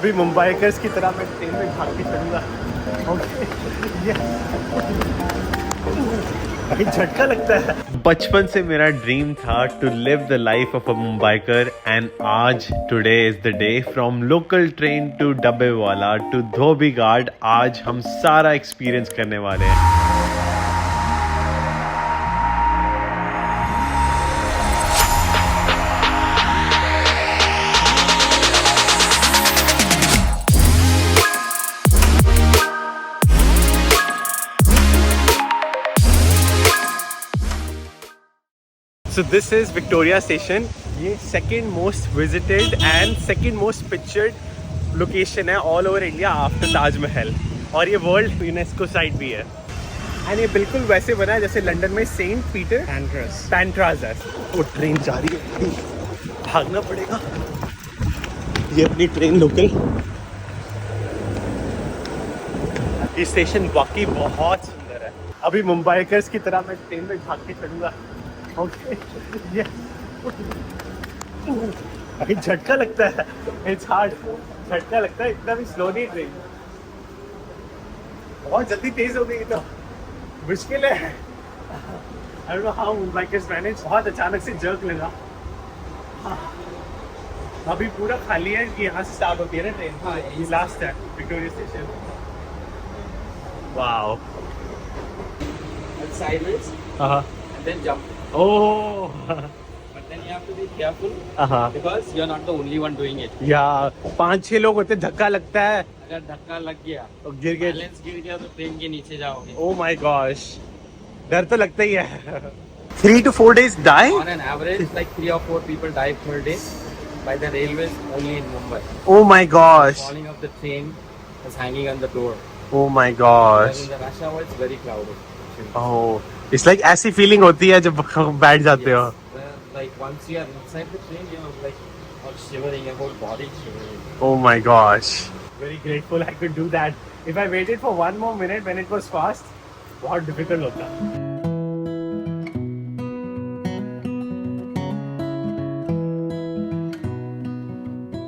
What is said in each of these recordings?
अभी मुंबईकर्स की तरह मैं ट्रेन में भाग के चलूँगा। अभी झटका लगता है। बचपन से मेरा ड्रीम था to live the life of a Mumbaikar and आज today is the day. From local train to डब्बे वाला टू धोबी घाट, आज हम सारा एक्सपीरियंस करने वाले हैं। So this is Victoria Station. ये second most visited and second most pictured location है all over India after Taj Mahal, और ये वर्ल्ड यूनेस्को साइट भी है। एंड ये बिल्कुल वैसे बना है जैसे लंदन में सेंट पीटर पैंट्रास है। वो ट्रेन जा रही है, भागना पड़ेगा। ये अपनी ट्रेन लोकल। ये स्टेशन वाकई बहुत सुंदर है। अभी मुंबईकर्स की तरह मैं ट्रेन में भाग के चलूँगा। ओके, ये अभी झटका लगता है। इट्स हार्ड, झटका लगता है। इतना भी स्लो नहीं ट्रेन, बहुत जल्दी तेज हो गई तो मुश्किल है। I don't know how Mumbaikars manage. बहुत अचानक से जर्क लगा। अभी पूरा खाली है। यहाँ से स्टार्ट होती है ना ट्रेन। हाँ, ये लास्ट है Victoria station. Wow, sideways and then jump. Oh. But then you have to be careful because you're not the only one doing it. या 5-6 लोग होते, धक्का लगता है। अगर धक्का लग गया और गिर गए, बैलेंस गिर गया तो ट्रेन के नीचे जाओगे। Oh my gosh, डर तो लगता ही है। 3 to 4 days die? On an average, like 3 or 4 people die per day by the railways only in Mumbai. Oh my gosh. Falling off the train is hanging on the door. Oh my gosh. Because in the rush hour it's very crowded. Oh, it's like ऐसी feeling होती है जब बैठ जाते हो। Like once you are inside the train, you're like all shivering, your whole body shivering. Oh my gosh. Very grateful I could do that. If I waited for 1 more minute when it was fast, बहुत difficult होता।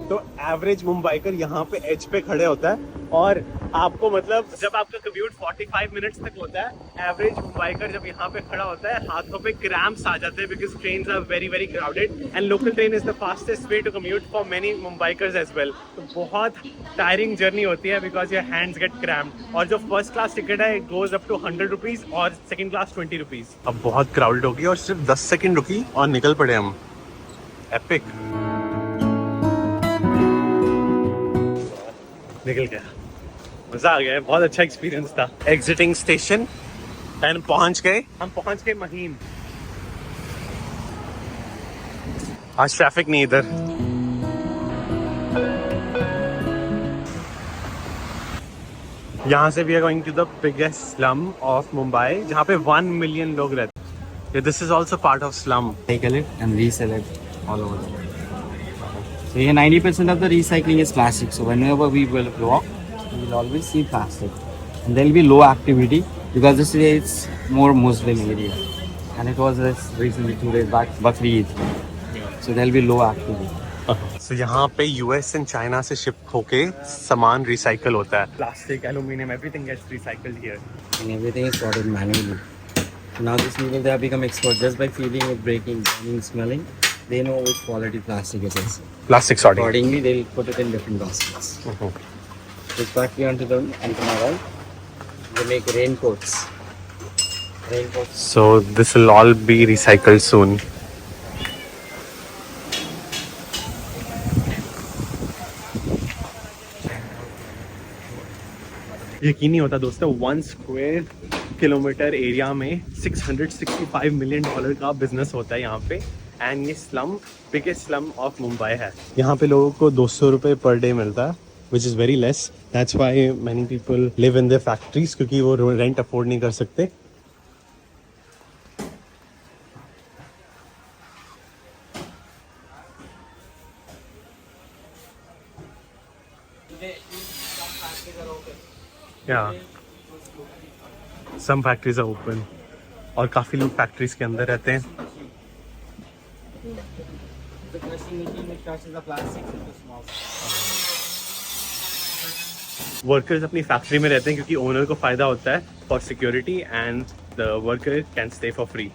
तो average Mumbaikar यहाँ पे as पे खड़े होता है, और आपको मतलब जब आपका कम्यूट 45 मिनट्स तक होता है, एवरेज मुंबईकर जब यहाँ पे खड़ा होता है हाथों पे क्रैम्प्स आ जाते हैं because trains are very very crowded and local train is the fastest way to commute for many Mumbaikars as well. तो बहुत टायरिंग जर्नी होती है because your hands get cramped. और जो फर्स्ट क्लास टिकट है it goes up to 100 rupees और second class 20 rupees. अब बहुत क्राउडेड होगी और सिर्फ 10 सेकेंड रुकी और निकल पड़े हम। एपिक, निकल गया, मजा आ गया। बहुत अच्छा एक्सपीरियंस था। एग्जिटिंग स्टेशन एंड पहुंच गए महीन। आज ट्रैफिक नहीं इधर। यहाँ से we are going to the biggest slum of Mumbai जहाँ पे 1 मिलियन लोग रहते हैं। This is also part of slum. Recycle it and resell it all over the world. So here 90% of the recycling is plastic. So whenever we will walk, we will always see plastic. And there will be low activity because this area is more Muslim area. And it was this recently 2 days back, Bakri Eid. So there will be low activity. So यहाँ पे US and China से ship होके सामान recycle होता है। Plastic, aluminium, everything gets recycled here. And everything is sorted manually. Now these people, they have become expert just by feeling it, breaking, burning, smelling. They know which quality plastic it is. Plastic sorting. Accordingly, they'll put it in different baskets. This factory onto my right, they make raincoats. So this will all be recycled soon. यकीन नहीं होता दोस्तों, 1 square kilometre area में $665 million का business होता है यहाँ पे। एंड ये slum biggest slum of Mumbai है। यहाँ पे लोगों को 200 रुपये पर डे मिलता है, which is very less. That's why many people live in the factories, क्योंकि वो रेंट अफोर्ड नहीं कर सकते। सम फैक्ट्रीज आर ओपन और काफ़ी लोग फैक्ट्रीज के अंदर रहते हैं। The crushing machine which crushes the plastic into small. Workers अपनी फैक्ट्री में रहते हैं क्योंकि ओनर को फायदा होता है for security and the worker can stay for free.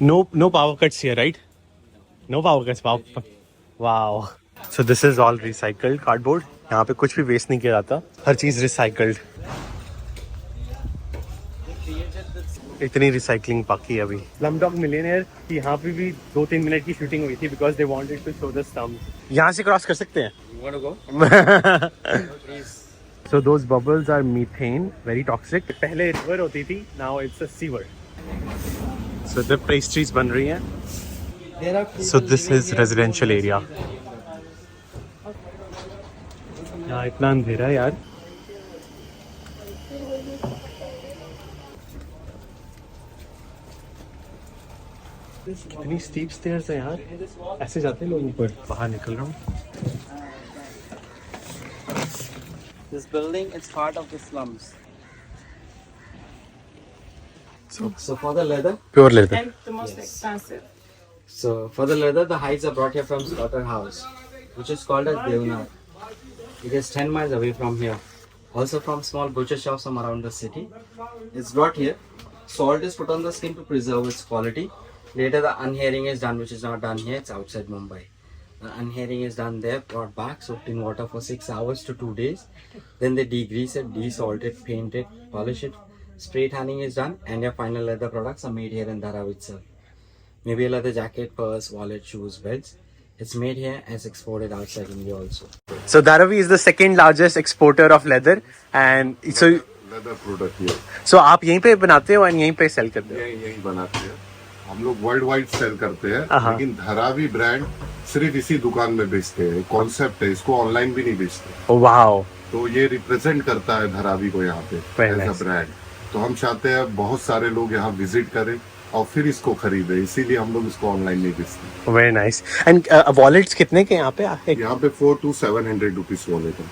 No power cuts here, right? No power cuts. Wow. So this is all recycled cardboard. यहाँ पे कुछ भी वेस्ट नहीं किया जाता, हर चीज रिसाइकल्ड. इतनी रिसाइकलिंग बाकी है अभी. स्लमडॉग मिलियनेयर की यहाँ पे भी 2-3 मिनट की शूटिंग हुई थी because they wanted to show the stumps. यहाँ से क्रॉस कर सकते हैं. You want to go? Please. So those bubbles are methane, very toxic. पहले रिवर होती थी, now it's a sewer. So the pastries बन रही हैं. There are So this is residential area. यहाँ इतना अंधेरा है यार. कितनी स्टीप स्टेयर्स है यार. ऐसे जाते हैं लोग ऊपर. बाहर निकल रहा हूँ. This building is part of the slums. So for the leather, Pure leather. And the most expensive. so for the leather, the hides are brought here from slaughterhouse, which is called as Devnar. It is 10 miles away from here. Also from small butcher shops from around the city. It's brought here. Salt is put on the skin to preserve its quality. Later the unhairing is done, which is not done here. It's outside Mumbai. The unhairing is done there, brought back, soaked in water for 6 hours to 2 days. Then they degrease it, desalt it, paint it, polish it. Spray tanning is done, and your final leather products are made here in Dharavi itself. Maybe a leather jacket, purse, wallet, shoes, belts. It's made here as exported outside India also. So Dharavi is the second largest exporter of leather, and so leather product ये so आप यहीं पे बनाते हो और यहीं पे cell करते हो. यही बनाते हैं. हम लोग वर्ल्ड वाइड सेल करते हैं, हाँ. लेकिन धरावी ब्रांड सिर्फ इसी दुकान में बेचते हैं. कॉन्सेप्ट है, इसको ऑनलाइन भी नहीं बेचते. Oh wow. तो ये रिप्रेजेंट करता है धरावी को यहाँ पे Very as a nice. Brand. तो हम चाहते हैं बहुत सारे लोग यहाँ विजिट करें और फिर इसको खरीदे, इसीलिए हम लोग इसको ऑनलाइन नहीं बेचते. Very nice. And wallets कितने के यहाँ पे? यहाँ पे 400 to 700 रुपीज वॉलेट है.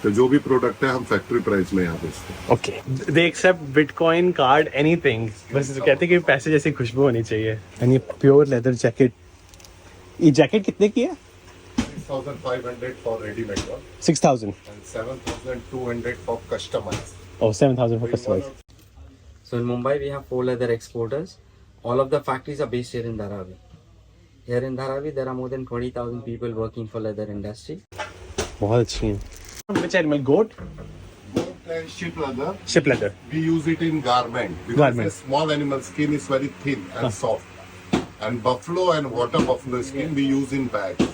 तो जो भी प्रोडक्ट है हम फैक्ट्री प्राइस में यहाँ बेचते हैं. Okay. They accept Bitcoin, card, anything. बस कहते हैं कि पैसे जैसी खुशबू होनी चाहिए. And ये प्योर लेदर जैकेट. ये जैकेट कितने की है? 6,500 for readymade one 6,000. And 7,200 for customise. Oh, 7,000 for customers. So in Mumbai, we have 4 leather exporters. All of the factories are based here in Dharavi. Here in Dharavi, there are more than 20,000 people working for leather industry. बहुत अच्छी है. Which animal? Goat? Sheep leather. Sheep leather. We use it in garment because Garment. the small animal skin is very thin and soft. And buffalo and water buffalo skin we use in bags.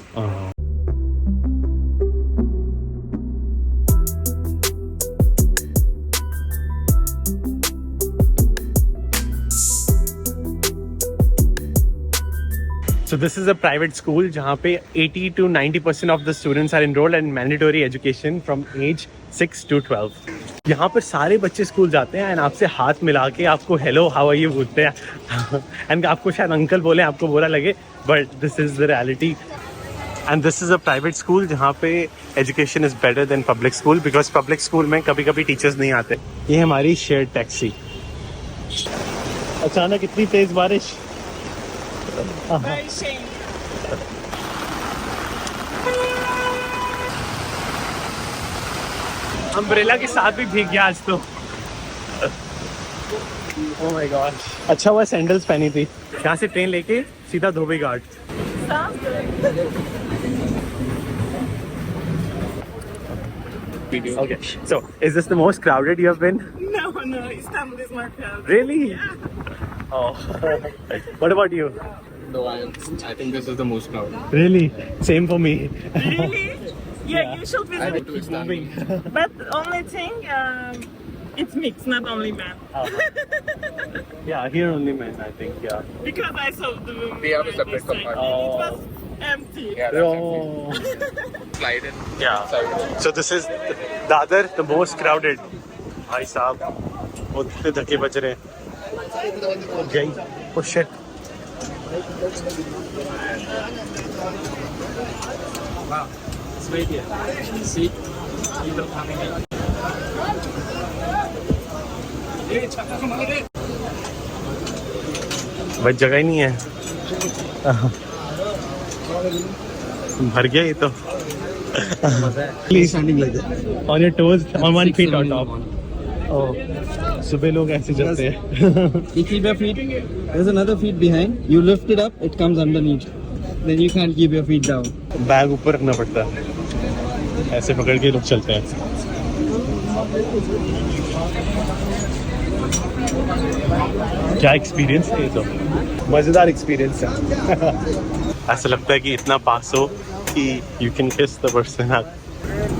So this is a private school जहाँ पे 80 to 90% of the students are enrolled in mandatory education from age 6 to 12. यहाँ पर सारे बच्चे school जाते हैं and आपसे हाथ मिला के आपको हेलो हाउ आर यू बोलते हैं एंड आपको शायद अंकल बोले, आपको बुरा लगे, but this is the reality. And this is a private school जहाँ पे education is better than public school because public school में कभी कभी टीचर्स नहीं आते. ये हमारी शेयर्ड टैक्सी. अचानक इतनी तेज़ बारिश. Very shame. अम्ब्रेला के साथ भी भीग गया आज तो. Oh my God. अच्छा हुआ सैंडल्स पहनी थी. यहाँ से ट्रेन लेके सीधा धोबी घाट. Sounds good. Okay, so is this the most crowded you have been? No, Istanbul is more crowded. Really? Oh. What about you? No, I think this is the most crowded. Really? Same for me. Really? Yeah, you should I went visit. to Istanbul. But only thing, it's mixed, not only men. Yeah, here only men, I think. Yeah. Because I saw the women. We have a separate this side, compartment. and it was empty. Yeah, that's Oh. slide in. Yeah. Side. So this is Dadar, the most crowded. भाई साहब, बहुत इतने धक्के बज रहे हैं. गई. Oh shit. Wow. It's right here. See? People coming in. Hey, chakka kamare. बस जगह ही नहीं है. भर गया ये तो। Please standing like that. On your toes, on 1 feet on 6 top. morning. Oh, सुबह लोग ऐसे चलते हैं। You keep your feet. There's another feet behind. You lift it up. It comes underneath. Then you can't keep your feet down. Bag ऊपर रखना पड़ता है, ऐसे पकड़ के लोग चलते हैं। क्या एक्सपीरियंस है ये तो, मजेदार एक्सपीरियंस है। ऐसा लगता है कि इतना पास हो कि यू कैन किस द पर्सन।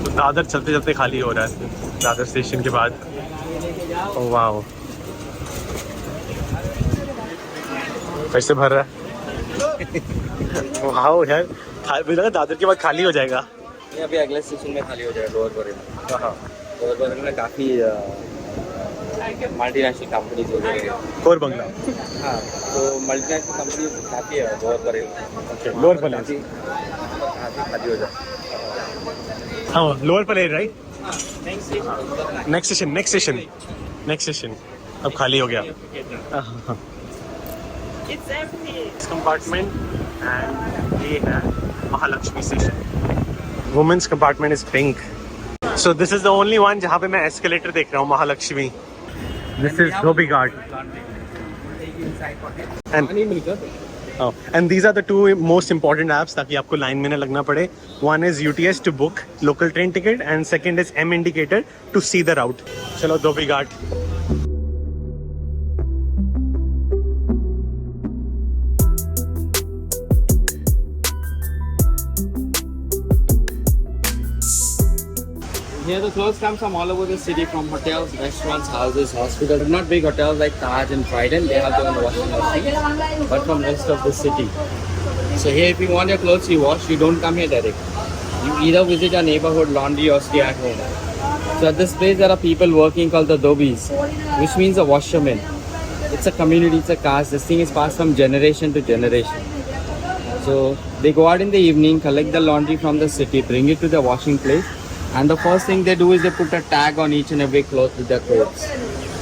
तो दादर चलते चलते खाली हो रहा है, दादर स्टेशन के बाद। ओह वाओ, कैसे भर रहा है। वाओ यार, मुझे लगा दादर के बाद खाली हो जाएगा। ये अभी अगले स्टेशन में खाली हो जाएगा, लोअर बरेली। लोअर बरेली में काफ़ी मल्टीनेशनल कंपनीज हो गई। कोर बंगला, हाँ, तो मल्टीनेशनल कंपनीज काफ़ी है लोअर बरेली। लोअर पलेस, काफ़ी खाली हो जाए। हाँ lower place right. Next station, next station, next station अब खाली हो गया। It's empty. कंपार्टमेंट एंड ये है Mahalaxmi station. Women's compartment is pink. So this is the only one जहाँ पे मैं एस्केलेटर देख रहा हूँ, Mahalaxmi. This is Dhobi Ghat and these are the two most important apps ताकि आपको लाइन में न लगना पड़े। One is UTS to book local train ticket and second is M indicator to see the route. चलो Dhobi Ghat. Here the clothes come from all over the city, from hotels, restaurants, houses, hospitals. Not big hotels like Taj and Trident, they have their own washing machine, but from rest of the city. So here if you want your clothes you wash, you don't come here direct. You either visit a neighborhood laundry or stay at home. So at this place there are people working called the Dobis, which means a washerman. It's a community, it's a caste. This thing is passed from generation to generation. So they go out in the evening, collect the laundry from the city, bring it to the washing place. And the first thing they do is they put a tag on each and every cloth with their clothes.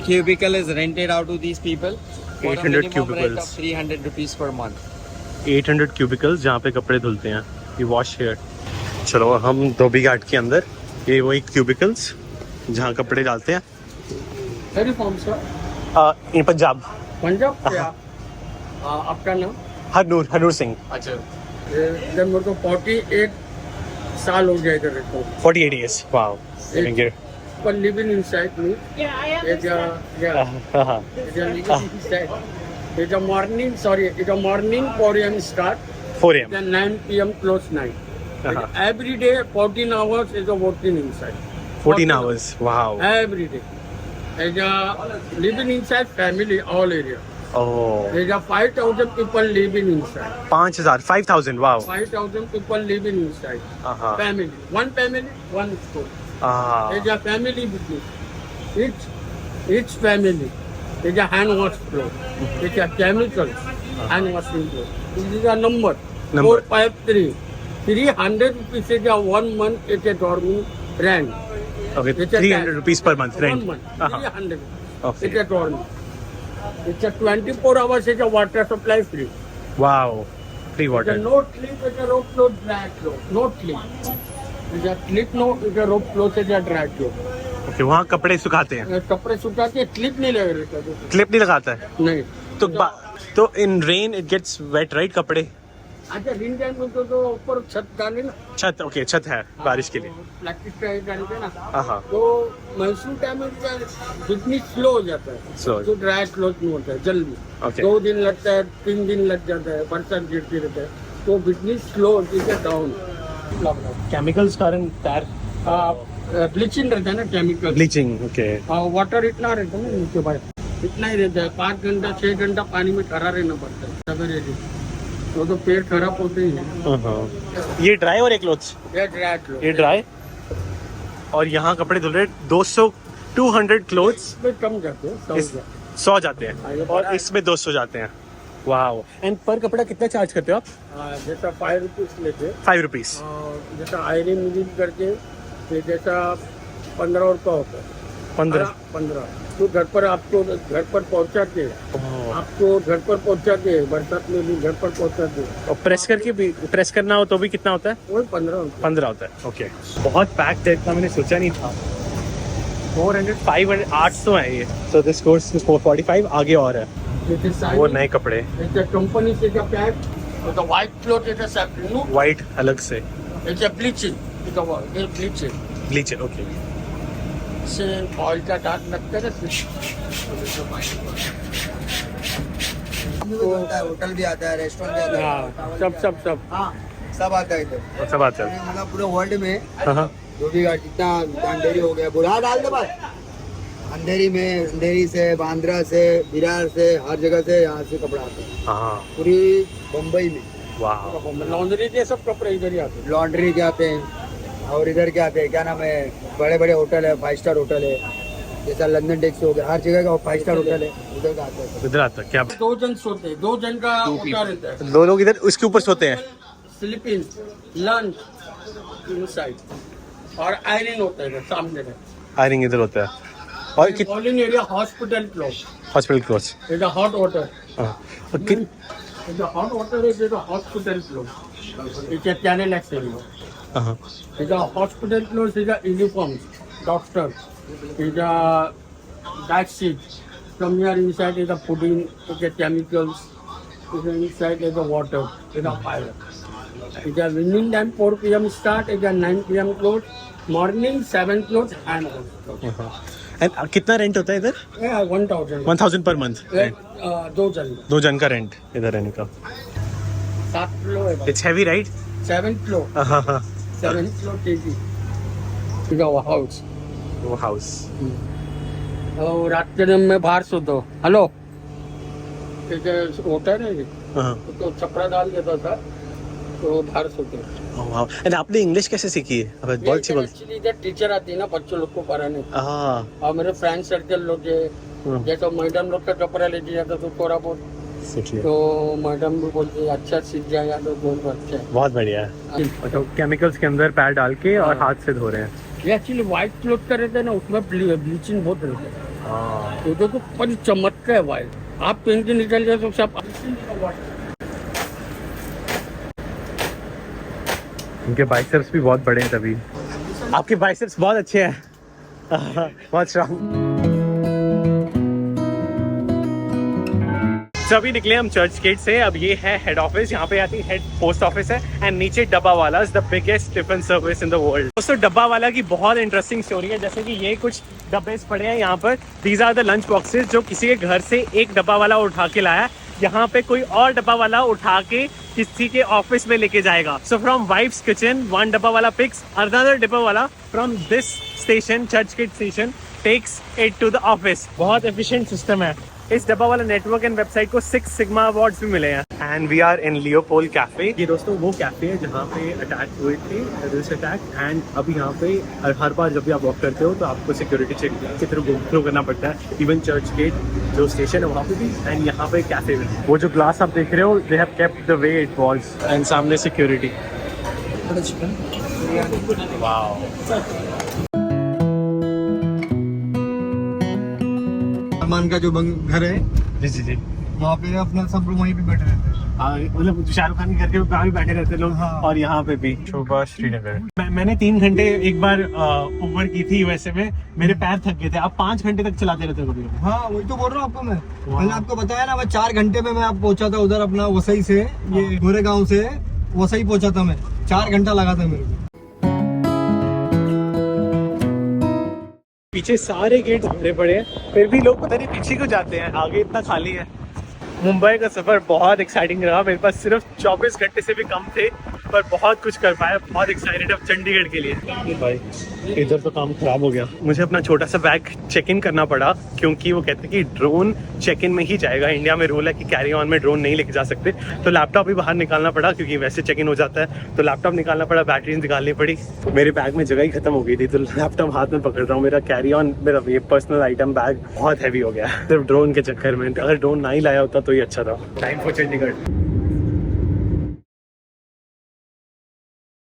Cubicle is rented out to these people for 800 a minimum rent cubicles. of 300 rupees per month. 800 cubicles जहाँ पे कपड़े धुलते हैं, ये wash hair. चलो हम धोबी घाट के अंदर, ये वही क्यूबिकल्स जहाँ कपड़े डालते हैं। Where are you from, sir? इन पंजाब। पंजाब से आप आपका नाम? हरनूर सिंह। अच्छा, जब मेरे को 48 साल हो गया इधर रहते 48 years। Wow, living here। पर living inside me Yeah, I it's a morning, it's a morning 4 a.m. start, 4 AM। then 9 p.m. close night. Every day 14 hours is a working inside. 14 hours। Wow. Every day. There's a living inside family all area. Oh, There's a 5,000 people living inside. 5000, 5000। Wow. 5,000 people living inside. Family. One family, one store. There's a family business. Each family is a hand wash floor. It's a chemicals hand washing floor. This is a number. 453. 300 rupees is a 1 month. It's a dormant rent. Okay, It's a 300 rupees per month 1 rent। month. हाँ, 300. Okay. It's a dormant. It's a 24 hours. It's a water supply free. Wow, free It's a water. no sleep. It's a rope float dry clothes. No sleep. It's a sleep no. It's a rope float. It's a dry clothes. Okay, वहाँ कपड़े सुखाते हैं, कपड़े सुखाते slip नहीं लग रहे clip नहीं लगाता है नहीं तो in rain it gets wet right कपड़े। अच्छा दिन टाइम में तो ऊपर छत डाले ना छत, ओके छत है बारिश के लिए। प्लास्टिक का डालते ना हाँ, तो मानसून टाइम में बिजनेस स्लो हो जाता है Slow। तो ड्राई क्लोथ नहीं होता है जल्दी। Okay। 2 दिन लगता है 3 दिन लग जाता है बरसात गिरती रहता है तो बिजनेस स्लो होती है डाउन। केमिकल्स कारण टायर ब्लीचिंग रहता है ना केमिकल ब्लीचिंग। ओके, वाटर इतना रहता है ना नीचे भाई इतना ही रहता है 5 घंटा 6 घंटा पानी में खड़ा रहना पड़ता है सवेरे तो पेड़ खराब होते ही है। ये ड्राई और एक क्लोथ्स, ये ड्राई क्लोथ ये ड्राई और यहाँ कपड़े धुल रहे 200 क्लोथ्स में कम जाते हैं 100 जाते हैं और इसमें 200 जाते हैं। वाओ। एंड पर कपड़ा कितना चार्ज करते हो आप? जैसा 5 रुपीज लेते हैं 5 रुपीज। जैसा आयरन मिलिंग करके फिर जैसा 15 रुपये होता है 15 तो घर पर आपको घर पर पहुंचा के बरसात में भी घर पर पहुंचा के और प्रेस करके भी प्रेस करना हो तो भी कितना होता है? वही 15 होता है। ओके, बहुत पैक्ड है, इतना मैंने सोचा नहीं था। 400 500 800 है ये। सो दिस कोर्स 445 आगे और है वो नए कपड़े कंपनी से का pack the white cloth is a separate no white अलग से it's a bleaching bleacher. Okay, से ऑयल का दाग लगता है होटल भी आता है, रेस्टोरेंट भी आता है, सब आता है इधर। सब आता है। मतलब पूरे वर्ल्ड में हाँ जो भी जितना अंधेरी हो गया, बुढ़ा डाल दे भाई, अंधेरी से, बांद्रा से, विरार से, हर जगह से यहाँ से कपड़ा आता है हाँ। पूरी बम्बई में। वाह, लॉन्ड्री के सब कपड़े इधर ही आते हैं। लॉन्ड्री के आते हैं और इधर क्या आते हैं, क्या नाम है, बड़े बड़े होटल है, 5 स्टार होटल है, जैसा लंदन टैक्सी हो गया, हर जगह का 5 स्टार होटल है, उधर का आता है। इधर आता है क्या? 2 जन सोते हैं, 2 जन का होता रहता है। 2 लोग इधर उसके ऊपर सोते हैं। स्लीपिंग, लंच इनसाइड और आयरन होता है सामने में। आयरिंग इधर होता है। और Bowling area hospital close. Hospital close. It's a hot water. हाँ। It's a hot water is a hospital close. It's a channel X area. हाँ। It's a hospital close. It's a uniforms, doctor. It's a backseat. From here inside is a pudding. It's a chemicals. It's a inside is a water. It's a fire. It's a evening time 4 p.m. start. It's a 9 p.m. close. Morning 7 close and and कितना rent होता है इधर? 1000 per month. 2 जन 2 जन का rent इधर रहने का। 7 किलो है। It's heavy right? 7 किलो। हाँ हाँ। 7 किलो केजी। इधर वो हाउस। वो हाउस। और रात के दिन में बाहर सोता हूँ। हेलो। होता है ना ये। हाँ। तो छपरा डाल देता था तो बाहर सोते हैं। एंड आपने इंग्लिश कैसे सीखी है? अब बहुत अच्छी बोलती। एक्चुअली इधर टीचर आती है ना बच्चों लोग को पढ़ाने। हाँ। और मेरे फ्रेंड सर्कल लोग जैसे मैडम लोग का कपड़ा लेके जाता तो थोड़ा बहुत सीख लिया। तो मैडम भी बोलती है अच्छा सीख जाएगा तो बहुत अच्छा है। बहुत बढ़िया है। तो केमिकल्स के अंदर पैर डाल के और हाथ से धो रहे हैं। ये एक्चुअली व्हाइट क्लोथ का रहता है ना, उसमें ब्लीचिंग बहुत रहता है। तो पर चमकता है व्हाइट, आप पहन के निकल जाए तो सब। उनके बाइसेप्स भी बहुत बड़े हैं तभी। आपके बाइसेप्स बहुत अच्छे हैं। बहुत स्ट्रांग। तो अभी निकले हम चर्च गेट से। अब ये है हेड ऑफिस, यहाँ पे आती हेड पोस्ट ऑफिस है एंड नीचे डब्बा वाला the biggest tiffin service in the world. दोस्तों डब्बा वाला की बहुत इंटरेस्टिंग स्टोरी है। जैसे कि ये कुछ डब्बे पड़े हैं यहाँ पर, these are the lunch boxes जो किसी के घर से एक डब्बा वाला उठा के लाया, यहाँ पे कोई और डब्बा वाला उठा के किसी के ऑफिस में लेके जाएगा। So from wife's kitchen one dabbawala picks, another dabbawala from this station Churchgate station takes it to the office. बहुत एफिशिएंट सिस्टम है। इस डब्बा वाला नेटवर्क एंड वेबसाइट को 6 सिग्मा अवार्ड्स भी मिले हैं। And we are in Leopold cafe. ये दोस्तों वो कैफे है जहाँ पे अटैक हुए थे, टेररिस्ट अटैक। एंड अभी यहाँ पे हर बार जब भी आप वॉक करते हो तो आपको सिक्योरिटी चेक के थ्रू करना पड़ता है। इवन चर्च गेट जो स्टेशन है वहाँ पे भी एंड यहाँ पे कैफे में। वो जो ग्लास आप देख रहे हो they have kept the way it was and सामने सिक्योरिटी। वाओ। सलमान का जो घर है जी जी जी। वहाँ पे अपना सब लोग वहीं पे बैठे रहते हैं। हाँ, मतलब शाहरुख खान के घर के वहाँ भी बैठे रहते लोग। हाँ। और यहाँ पे भी शोभा श्रीनगर। मैंने 3 घंटे एक बार ऊबर की थी यूएसए में, मेरे पैर थक गए थे। आप 5 घंटे तक चलाते रहते हो कभी? हाँ वही तो बोल रहा हूँ आपको मैं। मैंने आपको बताया ना, मैं 4 घंटे में मैं आप पहुंचा था उधर अपना वसई से, ये गोरेगांव से वसई पहुंचा था मैं। 4 घंटा लगा था मेरे को। पीछे सारे गेट भरे पड़े हैं, फिर भी लोग पता नहीं पीछे क्यों जाते हैं, आगे इतना खाली है। मुंबई का सफर बहुत एक्साइटिंग रहा। मेरे पास सिर्फ 24 घंटे से भी कम थे पर बहुत कुछ कर पाया। बहुत एक्साइटेड अब चंडीगढ़ के लिए। भाई इधर तो काम खराब हो गया। मुझे अपना छोटा सा बैग चेक इन करना पड़ा क्योंकि वो कहते हैं कि ड्रोन चेक इन में ही जाएगा। इंडिया में रूल है कि कैरी ऑन में ड्रोन नहीं लेके जा सकते। तो लैपटॉप भी बाहर निकालना पड़ा क्योंकि वैसे चेक इन हो जाता है। तो लैपटॉप निकालना पड़ा, बैटरीज निकालनी पड़ी। मेरे बैग में जगह ही खत्म हो गई थी तो लैपटॉप हाथ में पकड़ रहा हूँ। मेरा कैरी ऑन, मेरा ये पर्सनल आइटम बैग बहुत हैवी हो गया सिर्फ ड्रोन के चक्कर में। अगर ड्रोन ना ही लाया होता तो ये अच्छा था। Time for Chandigarh.